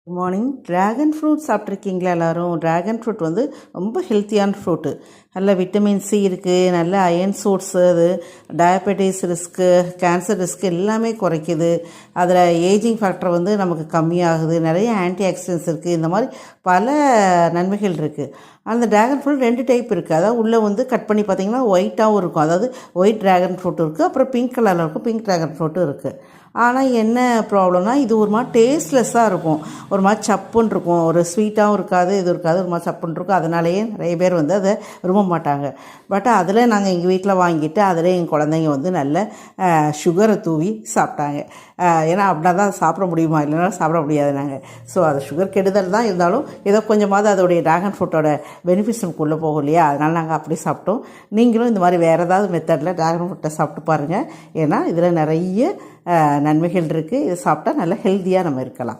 Good morning. Dragon fruit சாப்பிட்ருக்கீங்களா எல்லோரும்? Dragon fruit வந்து ரொம்ப ஹெல்த்தியான ஃப்ரூட்டு. நல்ல விட்டமின் சி இருக்குது, நல்ல அயன் சோர்ஸு, அது டயபெட்டிஸ் ரிஸ்க்கு, கேன்சர் ரிஸ்க்கு எல்லாமே குறைக்குது. அதில் ஏஜிங் ஃபேக்டர் வந்து நமக்கு கம்மியாகுது. நிறைய ஆன்டி ஆக்சிடென்ட்ஸ் இருக்குது. இந்த மாதிரி பல நன்மைகள் இருக்குது. அந்த ட்ராகன் ஃப்ரூட் 2 டைப் இருக்குது. அதாவது உள்ளே வந்து கட் பண்ணி பார்த்திங்கன்னா ஒயிட்டாகவும் இருக்கும். அதாவது ஒயிட் ட்ராகன் ஃப்ரூட் இருக்குது, அப்புறம் பிங்க் கலரில் இருக்கும். பிங்க் ட்ராகன் ஃப்ரூட்டும் இருக்குது. ஆனால் என்ன ப்ராப்ளம்னா, இது ஒரு மாதிரி டேஸ்ட்லெஸ்ஸாக இருக்கும். ஒரு மாதிரி சப்புன்னு இருக்கும். ஒரு ஸ்வீட்டாகவும் இருக்காது, இது இருக்காது, ஒரு மாதிரி சப்புன்னு இருக்கும். அதனாலேயே நிறைய பேர் வந்து அதை விரும்ப மாட்டாங்க. பட் அதில் நாங்கள் எங்கள் வீட்டில் வாங்கிட்டு அதில் எங்கள் குழந்தைங்க வந்து நல்ல சுகரை தூவி சாப்பிட்டாங்க. ஏன்னா அப்படின்னா தான் சாப்பிட முடியுமா, இல்லைன்னா சாப்பிட முடியாது நாங்கள். ஸோ அது சுகர் கெடுதல் தான், இருந்தாலும் ஏதோ கொஞ்சமாவது அதோடைய ட்ராகன் ஃப்ரூட்டோட பெனிஃபிட்ஸ் நமக்குள்ளே போகும் இல்லையா, அதனால் நாங்கள் அப்படி சாப்பிட்டோம். நீங்களும் இந்த மாதிரி வேறு ஏதாவது மெத்தடில் ட்ராகன் ஃப்ரூட்டை சாப்பிட்டு பாருங்கள். ஏன்னா இதில் நிறைய நன்மைகள் இருக்குது. இதை சாப்பிட்டா நல்லா ஹெல்த்தியாக நம்ம இருக்கலாம்.